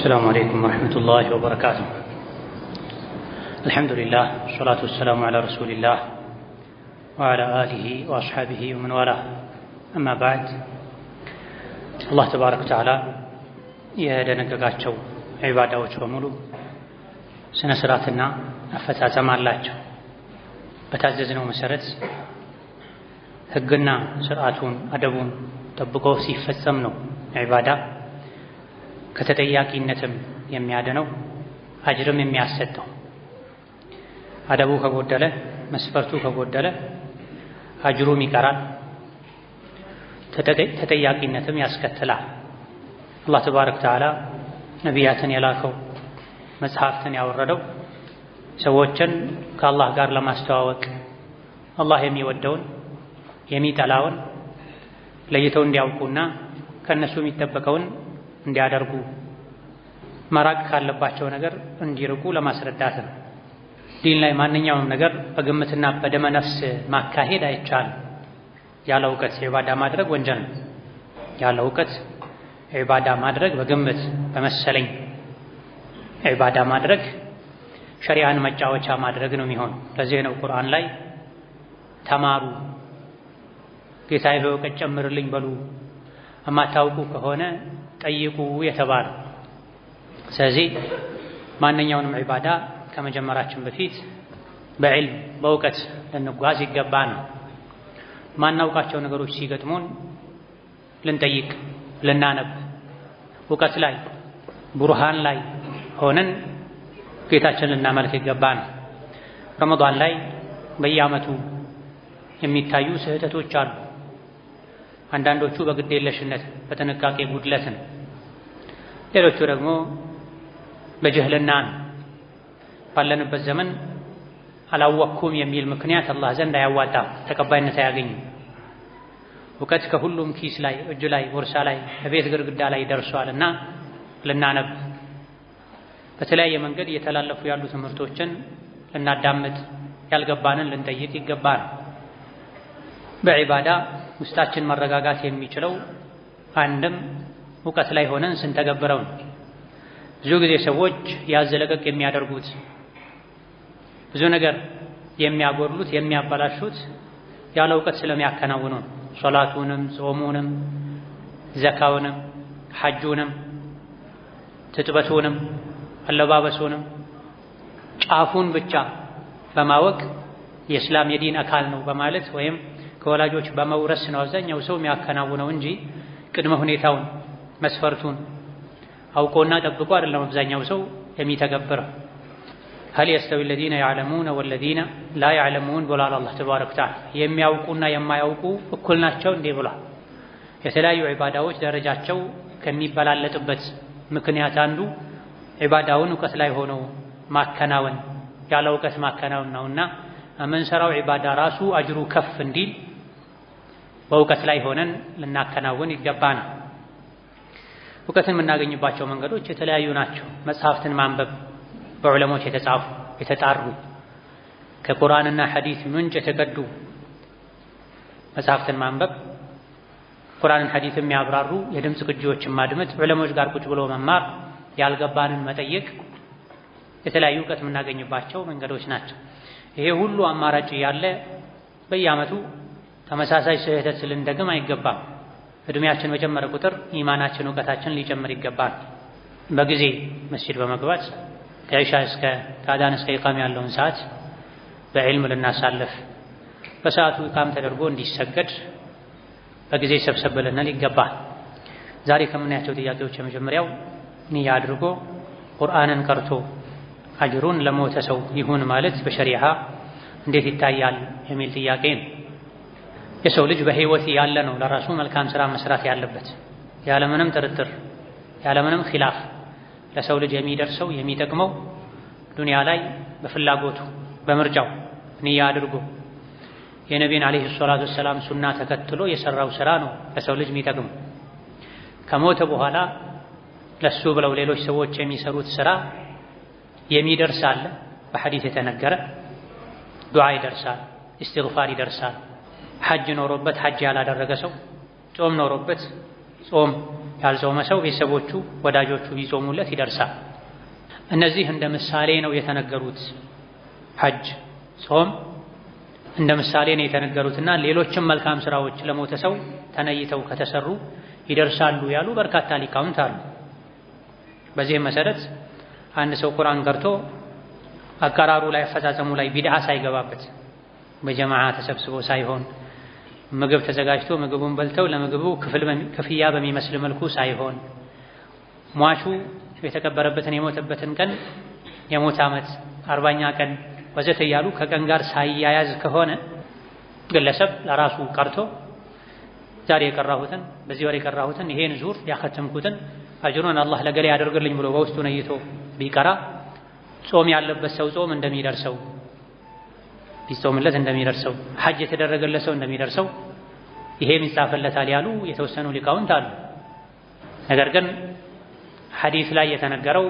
السلام عليكم ورحمة الله وبركاته. الحمد لله والصلاة والسلام على رسول الله وعلى آله وأصحابه ومن والاه. أما بعد، الله تبارك وتعالى የደነገጋቸው ዒባዳዎች በሙሉ ስነ ስርዓትና አፈጻጸም አላቸው። በታዘዝነው መሰረት ህግና ስርዓቱን አደቡን ጠብቆ ሲፈጸም ነው ዒባዳ ከተጠያቂነትም የሚያድነው አጅርም የሚያሰጠው። አደቡ ከጎደለ መስፈርቱ ከጎደለ አጅሩም ይቀራል፣ ተጠያቂነትም ያስከትላል። አላህ ተባረከ ወተዓላ ነቢያትን የላከው መጽሐፍትን ያወረደው ሰዎችን ከአላህ ጋር ለማስተዋወቅ አላህ የሚወደውን የሚጠላውን ለይተው እንዲያውቁና ከእነሱ የሚጠበቀውን እንዲያደርጉ መራቅ ካለባቸው ነገር እንዲርቁ ለማስረዳት ነው። ዲን ላይ ማንኛውም ነገር በግምትና በደመ ነፍስ ማካሄድ አይቻልም። ያለ እውቀት ዒባዳ ማድረግ ወንጀል ነው። ያለ እውቀት ዒባዳ ማድረግ በግምት በመሰለኝ ዒባዳ ማድረግ ሸሪዓን መጫወቻ ማድረግ ነው የሚሆነው። ለዚህ ነው ቁርአን ላይ ተማሩ፣ ጌታዬ በእውቀት ጨምርልኝ በሉ፣ እማታውቁ ከሆነ ጠይቁ የተባለ። ስለዚህ ማንኛውንም ዒባዳ ከመጀመራችን በፊት በዕልም በእውቀት ልንጓዝ ይገባል። ማናውቃቸው ነገሮች ሲገጥሙን ልንጠይቅ ልናነብ፣ እውቀት ላይ ቡርሃን ላይ ሆነን ጌታችን ልናመልክ ይገባል። ረመዳን ላይ በየዓመቱ የሚታዩ ስህተቶች አሉ። አንዳንዶቹ በግዴለሽነት በጥንቃቄ ጉድለት ነው። ሌሎቹ ደግሞ በጅህልና ነው። ባለንበት ዘመን አላወቅኩም የሚል ምክንያት አላህ ዘንድ አያዋጣም፣ ተቀባይነት አያገኝም። እውቀት ከሁሉም ኪስ ላይ፣ እጅ ላይ፣ ቦርሳ ላይ፣ በቤት ግድግዳ ላይ ደርሷልና ልናነብ፣ በተለያየ መንገድ እየተላለፉ ያሉ ትምህርቶችን ልናዳምጥ፣ ያልገባንን ልንጠይቅ ይገባል። በዒባዳ ውስጣችን መረጋጋት የሚችለው አንድም እውቀት ላይ ሆነን ስንተገብረው ነው። ብዙ ጊዜ ሰዎች ያዘለቀቅ የሚያደርጉት ብዙ ነገር የሚያጎድሉት የሚያበላሹት ያለ እውቀት ስለሚያከናውኑ ነው። ሶላቱንም፣ ጾሙንም፣ ዘካውንም፣ ሐጁንም፣ ትጥበቱንም፣ አለባበሱንም ጫፉን ብቻ በማወቅ የእስላም የዲን አካል ነው በማለት ወይም ከወላጆች በመውረስ ነው አብዛኛው ሰው የሚያከናውነው እንጂ ቅድመ ሁኔታውን መስፈርቱን አውቆና ጠብቆ አይደለም አብዛኛው ሰው የሚተገብረው። هل يستوي الذين يعلمون والذين لا يعلمون ብሏል አላህ ተባረከ ወተዓላ። የሚያውቁና የማያውቁ እኩል ናቸው እንዴ ብሏል። የተለያዩ ዒባዳዎች ደረጃቸው ከሚበላለጥበት ምክንያት አንዱ ዒባዳውን እውቀት ላይ ሆኖ ማከናወን ያለ እውቀት ማከናወን ነውና የምንሰራው ዒባዳ ራሱ አጅሩ ከፍ እንዲል በእውቀት ላይ ሆነን ልናከናውን ይገባናል። እውቀትን የምናገኝባቸው መንገዶች የተለያዩ ናቸው። መጽሐፍትን ማንበብ፣ በዑለሞች የተጻፉ የተጣሩ ከቁርአንና ሐዲስ ምንጭ የተቀዱ መጽሐፍትን ማንበብ፣ ቁርአንን ሐዲስ የሚያብራሩ የድምፅ ቅጂዎችን ማድመጥ፣ ዑለሞች ጋር ቁጭ ብሎ መማር፣ ያልገባንን መጠየቅ የተለያዩ እውቀት የምናገኝባቸው መንገዶች ናቸው። ይሄ ሁሉ አማራጭ ያለ በየዓመቱ ተመሳሳይ ስህተት ልንደግም አይገባም። እድሜያችን በጨመረ ቁጥር ኢማናችን እውቀታችን ሊጨምር ይገባል። በጊዜ መስጂድ በመግባት ከኢሻ እስከ ከአዳን እስከ ኢቃም ያለውን ሰዓት በዕልም ልናሳልፍ፣ በሰዓቱ ኢቃም ተደርጎ እንዲሰገድ በጊዜ ሰብሰብ ልንል ይገባል። ዛሬ ከምናያቸው ጥያቄዎች የመጀመሪያው ንያ አድርጎ ቁርአንን ቀርቶ አጅሩን ለሞተ ሰው ይሁን ማለት በሸሪዓ እንዴት ይታያል የሚል ጥያቄ ነው። የሰው ልጅ በህይወት ያለ ነው ለራሱ መልካም ስራ መስራት ያለበት ያለምንም ጥርጥር ያለምንም ኺላፍ። ለሰው ልጅ የሚደርሰው የሚጠቅመው ዱንያ ላይ በፍላጎቱ በምርጫው ንያ አድርጎ የነቢዩን ዓለይሂ ሰላቱ ወሰላም ሱና ተከትሎ የሰራው ስራ ነው ለሰው ልጅ የሚጠቅመው። ከሞተ በኋላ ለሱ ብለው ሌሎች ሰዎች የሚሰሩት ስራ የሚደርሳል። በሐዲስ የተነገረ ዱዓ ይደርሳል፣ ኢስቲግፋር ይደርሳል። ሐጅ ኖሮበት ሐጅ ያላደረገ ሰው፣ ጾም ኖሮበት ጾም ያልጾመ ሰው ቤተሰቦቹ ወዳጆቹ ቢጾሙለት ይደርሳል። እነዚህ እንደ ምሳሌ ነው የተነገሩት። ሐጅ፣ ጾም እንደ ምሳሌ ነው የተነገሩትና ሌሎችም መልካም ስራዎች ለሞተ ሰው ተነይተው ከተሰሩ ይደርሳሉ ያሉ በርካታ ሊቃውንት አሉ። በዚህም መሰረት አንድ ሰው ቁርአን ቀርቶ አቀራሩ ላይ አፈጻጸሙ ላይ ቢድዓ ሳይገባበት በጀማዓ ተሰብስቦ ሳይሆን ምግብ ተዘጋጅቶ ምግቡን በልተው ለምግቡ ክፍያ በሚመስል መልኩ ሳይሆን ሟቹ የተቀበረበትን የሞተበትን ቀን የሞት ዓመት 40ኛ ቀን ወዘተ እያሉ ከቀን ጋር ሳያያዝ ከሆነ ግለሰብ ለራሱ ቀርቶ ዛሬ የቀራሁትን በዚህ ወር የቀራሁትን ይሄን ዙር ያከተምኩትን አጅሩን አላህ ለገሌ ያደርግልኝ ብሎ በውስጡ ነይቶ ቢቀራ ጾም ያለበት ሰው ጾም እንደሚደርሰው ቢጾምለት እንደሚደርሰው ሐጅ የተደረገለት ሰው እንደሚደርሰው ይሄም ይጻፈለታል ያሉ የተወሰኑ ሊቃውንት አሉ። ነገር ግን ሐዲስ ላይ የተነገረው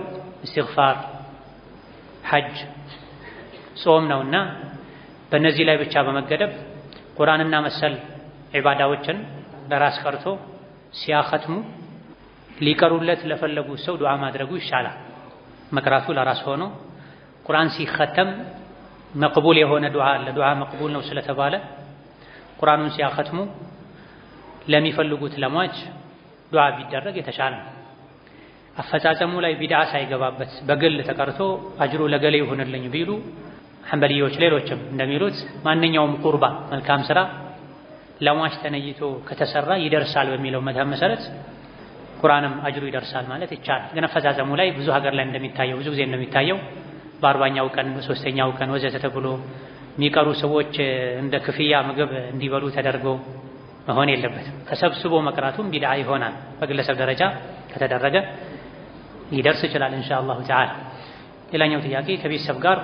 እስትግፋር፣ ሐጅ፣ ጾም ነውና በእነዚህ ላይ ብቻ በመገደብ ቁርአንና መሰል ዒባዳዎችን ለራስ ቀርቶ ሲያኸትሙ ሊቀሩለት ለፈለጉ ሰው ዱዓ ማድረጉ ይሻላል። መቅራቱ ለራስ ሆኖ ቁርአን ሲኸተም መቅቡል የሆነ ዱዓ አለ። ዱዓ መቅቡል ነው ስለተባለ ቁርአኑን ሲያኸትሙ ለሚፈልጉት ለሟች ዱዓ ቢደረግ የተሻለ ነው። አፈጻጸሙ ላይ ቢድዓ ሳይገባበት በግል ተቀርቶ አጅሩ ለገሌ ይሁንልኝ ቢሉ ሐንበሊዮች ሌሎችም እንደሚሉት ማንኛውም ቁርባ መልካም ስራ ለሟች ተነይቶ ከተሰራ ይደርሳል በሚለው መዝሀብ መሰረት ቁርአንም አጅሩ ይደርሳል ማለት ይቻላል። ግን አፈጻጸሙ ላይ ብዙ ሀገር ላይ እንደሚታየው ብዙ ጊዜ እንደሚታየው በ40ኛው ቀን በ3ኛው ቀን ወዘተ ተብሎ የሚቀሩ ሰዎች እንደ ክፍያ ምግብ እንዲበሉ ተደርጎ መሆን የለበትም። ተሰብስቦ መቅራቱም ቢድዓ ይሆናል። በግለሰብ ደረጃ ከተደረገ ሊደርስ ይችላል ኢንሻአላሁ ተዓላ። ሌላኛው ጥያቄ ከቤተሰብ ጋር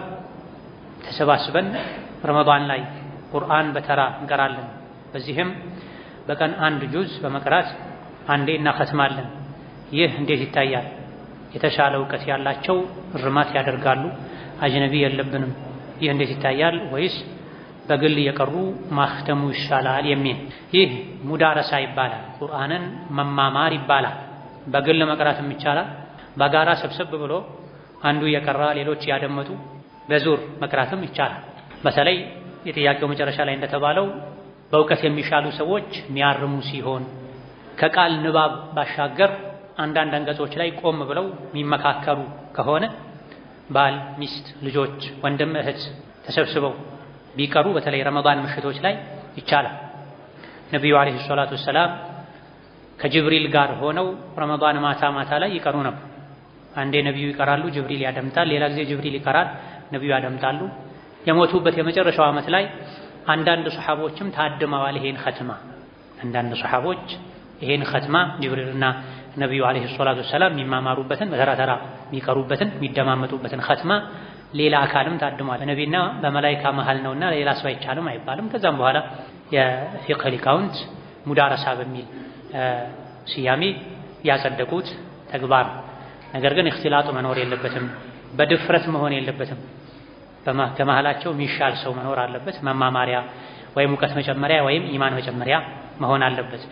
ተሰባስበን ረመዳን ላይ ቁርአን በተራ እንቀራለን። በዚህም በቀን አንድ ጁዝ በመቅራት አንዴ እናኸትማለን። ይህ እንዴት ይታያል? የተሻለ እውቀት ያላቸው እርማት ያደርጋሉ። አጅነቢ የለብንም። ይህ እንዴት ይታያል? ወይስ በግል እየቀሩ ማኽተሙ ይሻላል የሚል። ይህ ሙዳረሳ ይባላል። ቁርአንን መማማር ይባላል። በግል መቅራትም ይቻላል። በጋራ ሰብሰብ ብሎ አንዱ እየቀራ ሌሎች ያደመጡ በዙር መቅራትም ይቻላል። በተለይ የጥያቄው መጨረሻ ላይ እንደተባለው በእውቀት የሚሻሉ ሰዎች የሚያርሙ ሲሆን ከቃል ንባብ ባሻገር አንዳንድ አንቀጾች ላይ ቆም ብለው የሚመካከሩ ከሆነ ባል፣ ሚስት፣ ልጆች፣ ወንድም፣ እህት ተሰብስበው ቢቀሩ በተለይ ረመዳን ምሽቶች ላይ ይቻላል። ነቢዩ ዓለይሂ ሰላቱ ወሰላም ከጅብሪል ጋር ሆነው ረመዳን ማታ ማታ ላይ ይቀሩ ነበር። አንዴ ነቢዩ ይቀራሉ፣ ጅብሪል ያደምጣል። ሌላ ጊዜ ጅብሪል ይቀራል፣ ነቢዩ ያደምጣሉ። የሞቱበት የመጨረሻው ዓመት ላይ አንዳንድ ሱሐቦችም ታድመዋል ይሄን ኸትማ። አንዳንድ ሱሐቦች ይሄን ኸትማ ጅብሪልና ነቢዩ ዓለይሂ ሰላቱ ወሰላም የሚማማሩበትን በተራ ተራ የሚቀሩበትን የሚደማመጡበትን ኸትማ ሌላ አካልም ታድሟል። በነቢና በመላኢካ መሃል ነውና ሌላ ሰው አይቻልም አይባልም። ከዛም በኋላ የፊቅህ ሊቃውንት ሙዳረሳ በሚል ስያሜ ያጸደቁት ተግባር ነው። ነገር ግን እክትላጡ መኖር የለበትም። በድፍረት መሆን የለበትም። ከመሃላቸው የሚሻል ሰው መኖር አለበት። መማማሪያ ወይም እውቀት መጨመሪያ ወይም ኢማን መጨመሪያ መሆን አለበት።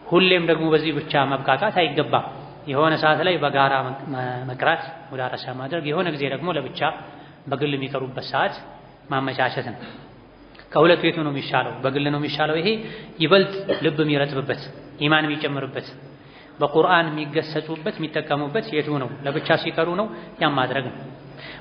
ሁሌም ደግሞ በዚህ ብቻ መብቃቃት አይገባም። የሆነ ሰዓት ላይ በጋራ መቅራት ሙዳረሳ ማድረግ፣ የሆነ ጊዜ ደግሞ ለብቻ በግል የሚቀሩበት ሰዓት ማመቻቸት ነው። ከሁለቱ የቱ ነው የሚሻለው? በግል ነው የሚሻለው። ይሄ ይበልጥ ልብ የሚረጥብበት ኢማን የሚጨምርበት በቁርአን የሚገሰጹበት የሚጠቀሙበት የቱ ነው? ለብቻ ሲቀሩ ነው ያም ማድረግ ነው።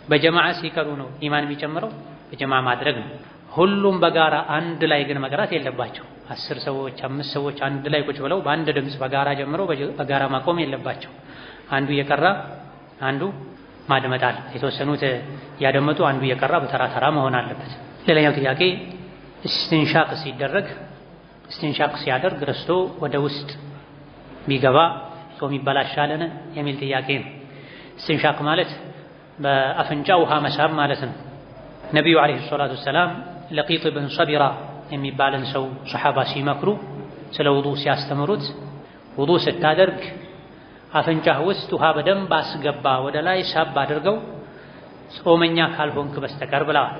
በጀማዓ ሲቀሩ ነው ኢማን የሚጨምረው በጀማዓ ማድረግ ነው። ሁሉም በጋራ አንድ ላይ ግን መቅራት የለባቸው። 10 ሰዎች 5 ሰዎች አንድ ላይ ቁጭ ብለው በአንድ ድምፅ በጋራ ጀምረው በጋራ ማቆም የለባቸው። አንዱ እየቀራ አንዱ ማድመጥ አለ። የተወሰኑት ያደመጡ አንዱ እየቀራ በተራ ተራ መሆን አለበት። ሌላኛው ጥያቄ እስትንሻቅ ሲደረግ እስትንሻቅ ሲያደርግ ረስቶ ወደ ውስጥ ቢገባ ጾም ይበላሻልን የሚል ጥያቄ ነው። እስትንሻቅ ማለት በአፍንጫ ውሃ መሳብ ማለት ነው። ነቢዩ ዓለይሂ ሰላቱ ወሰላም ለቂጥ ብን ሰቢራ የሚባልን ሰው ሶሐባ ሲመክሩ ስለ ውዱእ ሲያስተምሩት ውዱእ ስታደርግ አፍንጫህ ውስጥ ውሃ በደንብ አስገባ፣ ወደ ላይ ሳብ አድርገው ጾመኛ ካልሆንክ በስተቀር ብለዋል።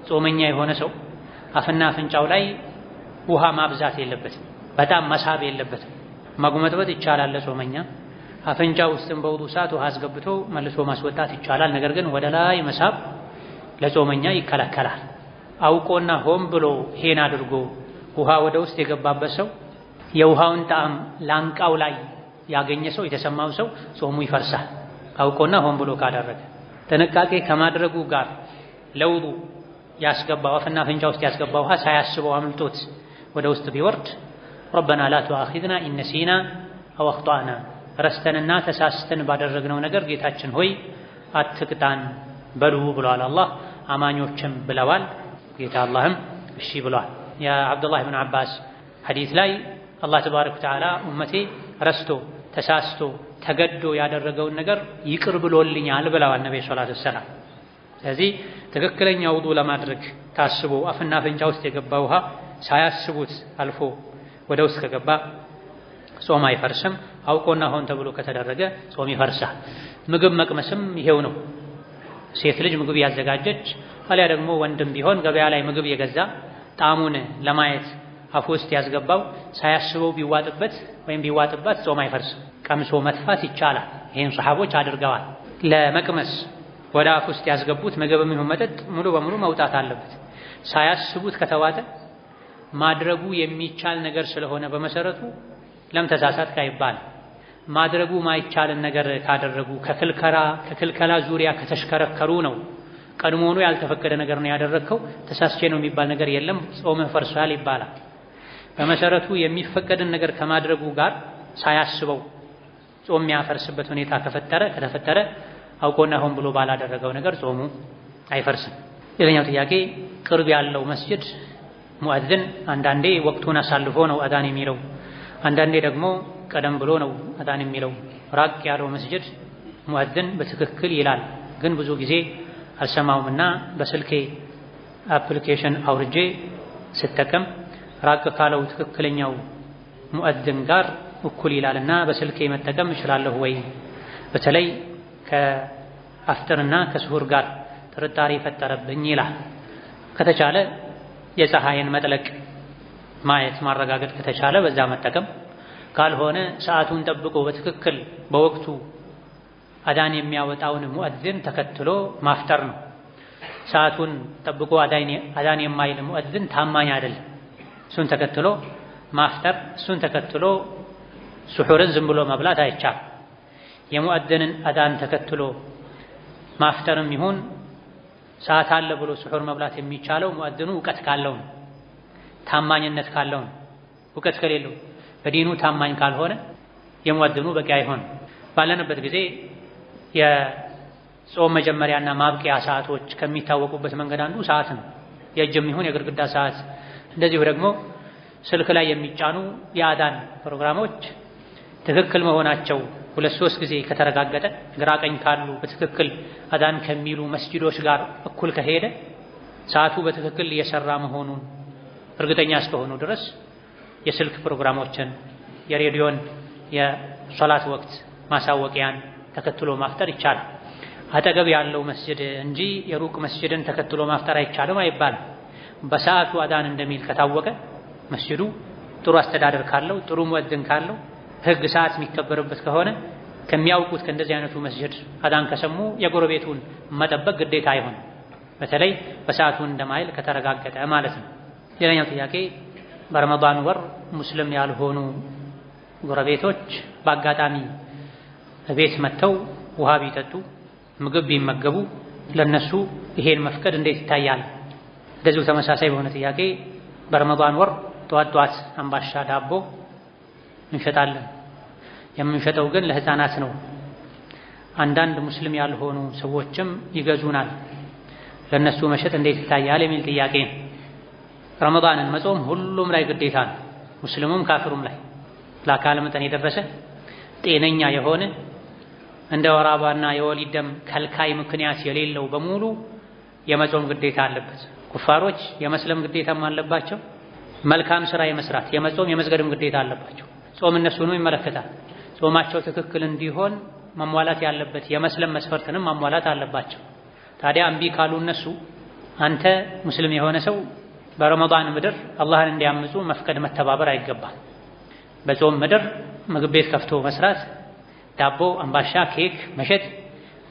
ጾመኛ የሆነ ሰው አፍና አፍንጫው ላይ ውሃ ማብዛት የለበትም፣ በጣም መሳብ የለበትም። ማጉመጥበጥ ይቻላል ለጾመኛ። አፍንጫ ውስጥም በውዱ ሰዓት ውሃ አስገብቶ መልሶ ማስወጣት ይቻላል። ነገር ግን ወደ ላይ መሳብ ለጾመኛ ይከለከላል። አውቆና ሆን ብሎ ይሄን አድርጎ ውሃ ወደ ውስጥ የገባበት ሰው የውሃውን ጣዕም ላንቃው ላይ ያገኘ ሰው የተሰማው ሰው ጾሙ ይፈርሳል። አውቆና ሆን ብሎ ካደረገ ጥንቃቄ ከማድረጉ ጋር ለውዱ ያስገባው አፍና አፍንጫ ውስጥ ያስገባው ውሃ ሳያስበው አምልጦት ወደ ውስጥ ቢወርድ ረበና ላ ቱአኺዝና ኢን ነሲና አው አኽጣእና ረስተንና ተሳስተን ባደረግነው ነገር ጌታችን ሆይ አትቅጣን በሉ ብሏል አላህ። አማኞችም ብለዋል፣ ጌታ አላህም እሺ ብሏል። የአብዱላህ ብን አባስ ሐዲስ ላይ አላህ ተባረከ ወተዓላ ኡመቴ ረስቶ ተሳስቶ ተገዶ ያደረገውን ነገር ይቅር ብሎልኛል ብለዋል ነብዩ ሰለላሁ ዐለይሂ ወሰለም። ስለዚህ ትክክለኛ ውዱ ለማድረግ ታስቦ አፍና አፍንጫ ውስጥ የገባ ውሃ ሳያስቡት አልፎ ወደ ውስጥ ከገባ ጾም አይፈርስም። አውቆና ሆን ተብሎ ከተደረገ ጾም ይፈርሳል። ምግብ መቅመስም ይሄው ነው። ሴት ልጅ ምግብ ያዘጋጀች አሊያ ደግሞ ወንድም ቢሆን ገበያ ላይ ምግብ የገዛ ጣዕሙን ለማየት አፍ ውስጥ ያስገባው ሳያስበው ቢዋጥበት ወይም ቢዋጥባት ጾም አይፈርስም። ቀምሶ መጥፋት ይቻላል። ይሄን ሰሃቦች አድርገዋል። ለመቅመስ ወደ አፍ ውስጥ ያስገቡት ምግብም ይሁን መጠጥ ሙሉ በሙሉ መውጣት አለበት። ሳያስቡት ከተዋጠ ማድረጉ የሚቻል ነገር ስለሆነ በመሰረቱ ለም ተሳሳትክ አይባልም። ማድረጉ ማይቻልን ነገር ካደረጉ ከክልከላ ዙሪያ ከተሽከረከሩ ነው። ቀድሞውኑ ያልተፈቀደ ነገር ነው ያደረግከው ተሳስቼ ነው የሚባል ነገር የለም፣ ጾምህ ፈርሷል ይባላል። በመሰረቱ የሚፈቀድን ነገር ከማድረጉ ጋር ሳያስበው ጾም የሚያፈርስበት ሁኔታ ከተፈጠረ አውቆና ሆን ብሎ ባላደረገው ነገር ጾሙ አይፈርስም። ሌላኛው ጥያቄ ቅርብ ያለው መስጂድ ሙአዚን አንዳንዴ ወቅቱን አሳልፎ ነው አዳን የሚለው፣ አንዳንዴ ደግሞ ቀደም ብሎ ነው አዳን የሚለው። ራቅ ያለው መስጂድ ሙአዚን በትክክል ይላል፣ ግን ብዙ ጊዜ አልሰማውምና በስልኬ አፕሊኬሽን አውርጄ ስጠቀም ራቅ ካለው ትክክለኛው ሙአዚን ጋር እኩል ይላልና በስልኬ መጠቀም እችላለሁ ወይ? በተለይ ከአፍጥርና ከስሁር ጋር ጥርጣሬ ፈጠረብኝ ይላል። ከተቻለ የፀሐይን መጥለቅ ማየት ማረጋገጥ ከተቻለ በዛ መጠቀም፣ ካልሆነ ሰዓቱን ጠብቆ በትክክል በወቅቱ አዳን የሚያወጣውን ሙአዚን ተከትሎ ማፍጠር ነው። ሰዓቱን ጠብቆ አዳን የማይል ሙአዚን ታማኝ አይደለም። እሱን ተከትሎ ማፍጠር፣ እሱን ተከትሎ ስሑርን ዝም ብሎ መብላት አይቻልም። የሙአዚንን አዳን ተከትሎ ማፍጠርም ይሁን ሰዓት አለ ብሎ ስሑር መብላት የሚቻለው ሙአዚኑ እውቀት ካለው ነው፣ ታማኝነት ካለው ነው። እውቀት ከሌለው በዲኑ ታማኝ ካልሆነ የሙአዚኑ በቂ አይሆንም። ባለንበት ጊዜ የጾም መጀመሪያና ማብቂያ ሰዓቶች ከሚታወቁበት መንገድ አንዱ ሰዓት ነው። የእጅም ይሁን የግድግዳ ሰዓት፣ እንደዚሁ ደግሞ ስልክ ላይ የሚጫኑ የአዳን ፕሮግራሞች ትክክል መሆናቸው 2-3 ጊዜ ከተረጋገጠ ግራ ቀኝ ካሉ በትክክል አዳን ከሚሉ መስጂዶች ጋር እኩል ከሄደ ሰዓቱ በትክክል እየሰራ መሆኑን እርግጠኛ እስከሆኑ ድረስ የስልክ ፕሮግራሞችን፣ የሬዲዮን የሶላት ወቅት ማሳወቂያን ተከትሎ ማፍጠር ይቻላል። አጠገብ ያለው መስጂድ እንጂ የሩቅ መስጂድን ተከትሎ ማፍጠር አይቻልም አይባልም። በሰዓቱ አዳን እንደሚል ከታወቀ መስጂዱ ጥሩ አስተዳደር ካለው፣ ጥሩ ሙአዚን ካለው፣ ህግ ሰዓት የሚከበርበት ከሆነ ከሚያውቁት ከእንደዚህ አይነቱ መስጂድ አዳን ከሰሙ የጎረቤቱን መጠበቅ ግዴታ አይሆንም። በተለይ በሰዓቱ እንደማይል ከተረጋገጠ ማለት ነው። ሌላኛው ጥያቄ በረመዳን ወር ሙስሊም ያልሆኑ ጎረቤቶች በአጋጣሚ ቤት መጥተው ውሃ ቢጠጡ ምግብ ቢመገቡ ለነሱ ይሄን መፍቀድ እንዴት ይታያል? እንደዚሁ ተመሳሳይ በሆነ ጥያቄ በረመዳን ወር ጧት አምባሻ ዳቦ እንሸጣለን። የምንሸጠው ግን ለህፃናት ነው። አንዳንድ ሙስሊም ያልሆኑ ሰዎችም ይገዙናል። ለነሱ መሸጥ እንዴት ይታያል የሚል ጥያቄ። ረመዳንን መጾም ሁሉም ላይ ግዴታ ነው፣ ሙስሊሙም ካፍሩም ላይ። ለአካል መጠን የደረሰ ጤነኛ የሆነ እንደ ወር አበባና የወሊድ ደም ከልካይ ምክንያት የሌለው በሙሉ የመጾም ግዴታ አለበት። ኩፋሮች የመስለም ግዴታም አለባቸው። መልካም ስራ የመስራት የመጾም የመስገድም ግዴታ አለባቸው። ጾም እነሱንም ይመለከታል። ጾማቸው ትክክል እንዲሆን መሟላት ያለበት የመስለም መስፈርትንም ማሟላት አለባቸው። ታዲያ እምቢ ካሉ እነሱ አንተ ሙስሊም የሆነ ሰው በረመዳን ምድር አላህን እንዲያምፁ መፍቀድ መተባበር አይገባም። በጾም ምድር ምግብ ቤት ከፍቶ መስራት፣ ዳቦ፣ አምባሻ፣ ኬክ መሸጥ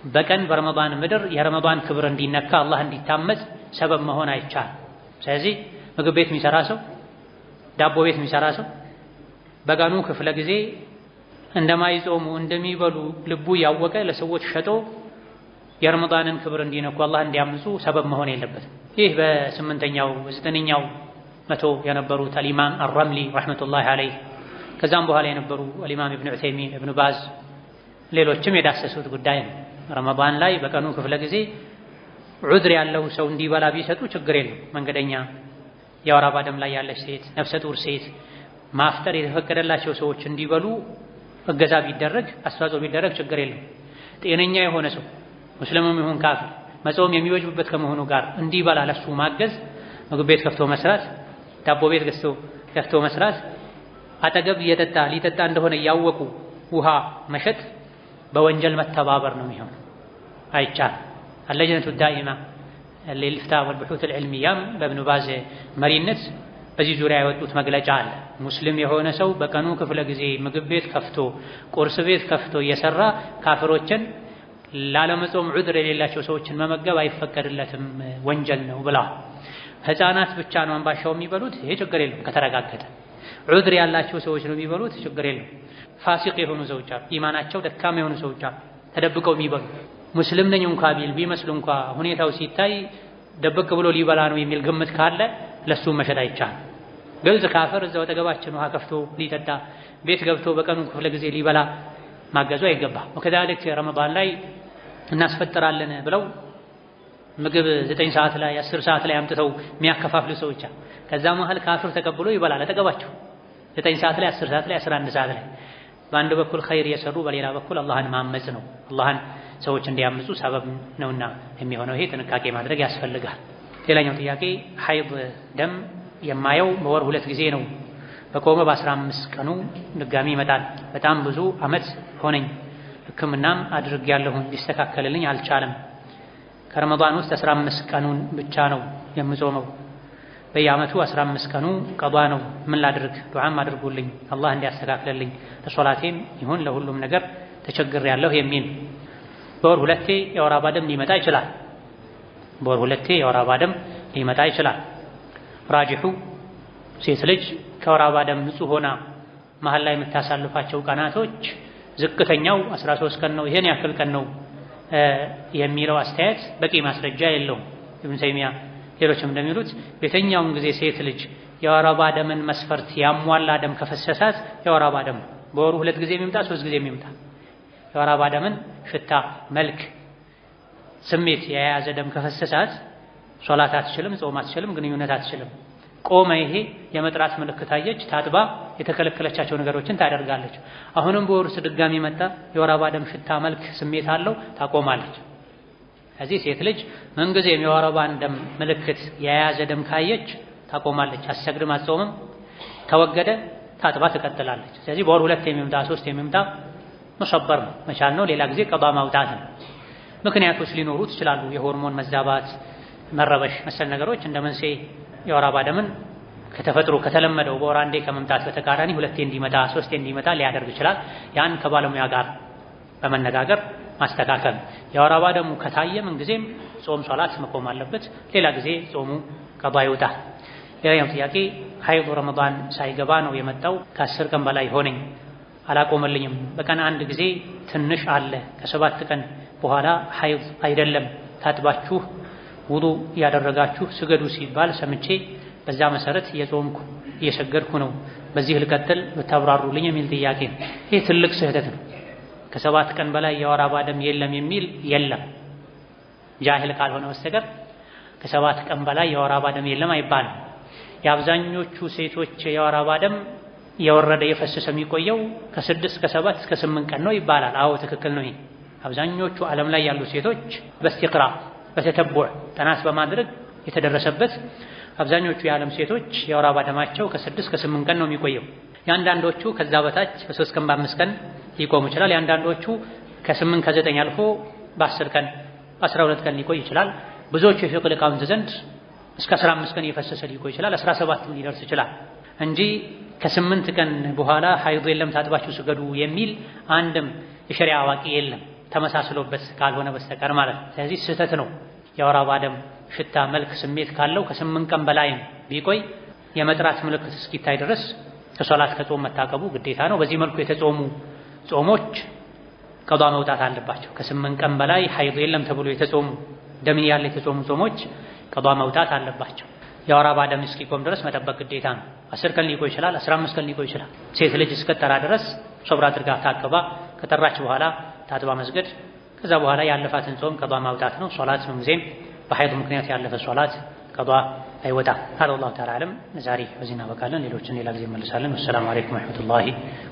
በቀን በረመዳን ምድር የረመዳን ክብር እንዲነካ አላህ እንዲታመጽ ሰበብ መሆን አይቻልም። ስለዚህ ምግብ ቤት የሚሰራ ሰው፣ ዳቦ ቤት የሚሰራ ሰው በቀኑ ክፍለ ጊዜ እንደማይጾሙ እንደሚበሉ ልቡ ያወቀ ለሰዎች ሸጦ የረመዳንን ክብር እንዲነኩ አላህ እንዲያምፁ ሰበብ መሆን የለበትም። ይህ በ8ኛው 9ኛው መቶ የነበሩት አልኢማም አልረምሊ ረሕመቱላሂ ዐለይህ ከዛም በኋላ የነበሩ አልኢማም ኢብኑ ዑሰይሚን፣ ኢብኑ ባዝ ሌሎችም የዳሰሱት ጉዳይ ነው። ረመዳን ላይ በቀኑ ክፍለ ጊዜ ዑድር ያለው ሰው እንዲበላ ቢሰጡ ችግር የለም። መንገደኛ፣ የወር አበባ ደም ላይ ያለች ሴት፣ ነፍሰ ጡር ሴት ማፍጠር የተፈቀደላቸው ሰዎች እንዲበሉ እገዛ ቢደረግ አስተዋጽኦ ቢደረግ ችግር የለም። ጤነኛ የሆነ ሰው ሙስሊምም ይሁን ካፊር መጾም የሚወጅብበት ከመሆኑ ጋር እንዲበላ ለሱ ማገዝ፣ ምግብ ቤት ከፍቶ መስራት፣ ዳቦ ቤት ከፍቶ መስራት፣ አጠገብ ሊጠጣ እንደሆነ እያወቁ ውሃ መሸጥ በወንጀል መተባበር ነው የሚሆነው። አይቻልም። አለጅነቱ ዳኢማ ለልፍታ ወልብሑት አልዕልሚያም በኢብኑ ባዝ መሪነት በዚህ ዙሪያ ያወጡት መግለጫ አለ። ሙስሊም የሆነ ሰው በቀኑ ክፍለ ጊዜ ምግብ ቤት ከፍቶ ቁርስ ቤት ከፍቶ እየሰራ ካፍሮችን ላለመጾም ዑድር የሌላቸው ሰዎችን መመገብ አይፈቀድለትም፣ ወንጀል ነው ብለዋል። ህፃናት ብቻ ነው አምባሻው የሚበሉት፣ ይሄ ችግር የለም ከተረጋገጠ። ዑድር ያላቸው ሰዎች ነው የሚበሉት፣ ችግር የለም። ፋሲቅ የሆኑ ሰዎች አሉ፣ ኢማናቸው ደካማ የሆኑ ሰዎች አሉ፣ ተደብቀው የሚበሉ ሙስሊም ነኝ እንኳ ቢል ቢመስሉ እንኳ ሁኔታው ሲታይ ደብቅ ብሎ ሊበላ ነው የሚል ግምት ካለ ለሱ መሸጥ አይቻልም። ግልጽ ካፍር እዛው አጠገባችን ውሃ ከፍቶ ሊጠጣ ቤት ገብቶ በቀኑ ክፍለ ጊዜ ሊበላ ማገዙ አይገባ። ወከዛልክ ረመዳን ላይ እናስፈጥራለን ብለው ምግብ 9 ሰዓት ላይ 10 ሰዓት ላይ አምጥተው የሚያከፋፍሉ ሰዎች አሉ። ከዛ መሀል ካፍር ተቀብሎ ይበላል አጠገባቸው 9 ሰዓት ላይ 10 ሰዓት ላይ 11 ሰዓት ላይ። በአንድ በኩል ኸይር የሰሩ በሌላ በኩል አላህን ማመጽ ነው። አላህን ሰዎች እንዲያምፁ ሰበብ ነውና የሚሆነው ይሄ ጥንቃቄ ማድረግ ያስፈልጋል። ሌላኛው ጥያቄ ሐይድ ደም የማየው በወር 2 ጊዜ ነው። በቆመ በ15 ቀኑ ድጋሚ ይመጣል። በጣም ብዙ አመት ሆነኝ። ሕክምናም አድርጌያለሁ፣ ሊስተካከልልኝ አልቻለም። ከረመዳን ውስጥ 15 ቀኑን ብቻ ነው የምጾመው። በየአመቱ 15 ቀኑ ቀዷ ነው። ምን ላድርግ? ዱዓም አድርጉልኝ አላህ እንዲያስተካክልልኝ፣ ለሶላቴም ይሁን ለሁሉም ነገር ተቸግሬያለሁ የሚል። በወር 2 የወር አበባ ደም ሊመጣ ይችላል። በወር 2 የወር አበባ ደም ሊመጣ ይችላል። ራጂሑ ሴት ልጅ ከወር አበባ ደም ንጹህ ሆና መሀል ላይ የምታሳልፋቸው ቀናቶች ዝቅተኛው 13 ቀን ነው፣ ይሄን ያክል ቀን ነው የሚለው አስተያየት በቂ ማስረጃ የለውም። ኢብኑ ተይሚያ ሌሎችም እንደሚሉት በየትኛውም ጊዜ ሴት ልጅ የወር አበባ ደምን መስፈርት ያሟላ ደም ከፈሰሳት የወር አበባ ደም በወሩ 2 ጊዜ የሚመጣ 3 ጊዜ የሚመጣ የወር አበባ ደምን ሽታ፣ መልክ፣ ስሜት የያዘ ደም ከፈሰሳት ሶላት አትችልም፣ ጾም አትችልም፣ ግንኙነት አትችልም። ቆመ ይሄ የመጥራት ምልክት አየች፣ ታጥባ የተከለከለቻቸው ነገሮችን ታደርጋለች። አሁንም በወር ውስጥ ድጋሚ መጣ የወር አበባ ደም ሽታ፣ መልክ፣ ስሜት አለው፣ ታቆማለች። እዚህ ሴት ልጅ ምንጊዜም የወር አበባ ደም ምልክት የያዘ ደም ካየች ታቆማለች። አትሰግድም፣ አትጾምም። ተወገደ ታጥባ ትቀጥላለች። ስለዚህ በወር 2 የሚመጣ 3 የሚመጣ መሰበር ነው፣ መቻል ነው። ሌላ ጊዜ ቀዷ ማውጣት ነው። ምክንያቶች ሊኖሩት ይችላሉ። የሆርሞን መዛባት፣ መረበሽ መሰል ነገሮች እንደ መንስኤ የወር አበባ ደምን ከተፈጥሮ ከተለመደው በወር 1 ከመምጣት በተቃራኒ 2 እንዲመጣ 3 እንዲመጣ ሊያደርግ ይችላል። ያን ከባለሙያ ጋር በመነጋገር ማስተካከል። የወር አበባ ደሙ ከታየ ምንጊዜም ጾም ሶላት መቆም አለበት። ሌላ ጊዜ ጾሙ ቀዷ ይወጣል። ሌላኛው ጥያቄ ሐይድ ረመዳን ሳይገባ ነው የመጣው። ከ10 ቀን በላይ ሆነኝ፣ አላቆመልኝም። በቀን 1 ጊዜ ትንሽ አለ። ከ7 ቀን በኋላ ሐይድ አይደለም ታጥባችሁ ውዱ ያደረጋችሁ ስገዱ ሲባል ሰምቼ በዛ መሰረት እየጾምኩ እየሰገድኩ ነው። በዚህ ልቀጥል ብታብራሩልኝ የሚል ጥያቄ ነው። ይህ ትልቅ ስህተት ነው። ከ7 ቀን በላይ የወር አበባ ደም የለም የሚል የለም። ጃሂል ካልሆነ በስተቀር ከ7 ቀን በላይ የወር አበባ ደም የለም አይባልም። የአብዛኞቹ ሴቶች የወር አበባ ደም የወረደ የፈሰሰ የሚቆየው ከ6 እስከ 7 እስከ 8 ቀን ነው ይባላል። አዎ ትክክል ነው። አብዛኞቹ ዓለም ላይ ያሉ ሴቶች በስቲቅራ በተተቡዕ ጥናት በማድረግ የተደረሰበት አብዛኞቹ የዓለም ሴቶች የወር አበባ ደማቸው ከ6 እስከ 8 ቀን ነው የሚቆየው። የአንዳንዶቹ ከዛ በታች በ3 ቀን በ5 ቀን ሊቆም ይችላል። የአንዳንዶቹ ከ8 ከ9 አልፎ በ10 ቀን በ12 ቀን ሊቆይ ይችላል። ብዙዎቹ የፊቅህ ሊቃውንት ዘንድ እስከ 15 ቀን እየፈሰሰ ሊቆይ ይችላል። 17 ሊደርስ ይችላል እንጂ ከ8 ቀን በኋላ ሐይድ የለም ታጥባችሁ ስገዱ የሚል አንድም የሸሪዓ አዋቂ የለም ተመሳስሎበት ካልሆነ በስተቀር ማለት ነው። ስለዚህ ስህተት ነው። የወር አበባ ደም ሽታ፣ መልክ፣ ስሜት ካለው ከ8 ቀን በላይ ቢቆይ የመጥራት ምልክት እስኪታይ ድረስ ከሶላት ከጾም መታቀቡ ግዴታ ነው። በዚህ መልኩ የተጾሙ ጾሞች ቀዷ መውጣት አለባቸው። ከ8 ቀን በላይ ሐይድ የለም ተብሎ የተጾሙ ደም ያለ የተጾሙ ጾሞች ቀዷ መውጣት አለባቸው። የወር አበባ ደም እስኪቆም ድረስ መጠበቅ ግዴታ ነው። 10 ቀን ሊቆይ ይችላል፣ 15 ቀን ሊቆይ ይችላል። ሴት ልጅ እስከጠራ ድረስ ሶብር አድርጋ ታቅባ ከጠራች በኋላ ታጥባ መስገድ፣ ከዛ በኋላ ያለፋትን ጾም ቀዷ ማውጣት ነው። ሶላት ምንጊዜም በሐይድ ምክንያት ያለፈ ሶላት ቀዷ አይወጣም። هذا والله تعالى اعلم። ዛሬ በዚህ እናበቃለን። ሌሎችን ሌላ ጊዜ እንመልሳለን። ወሰላሙ አለይኩም ወራህመቱላሂ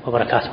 ወበረካቱሁ።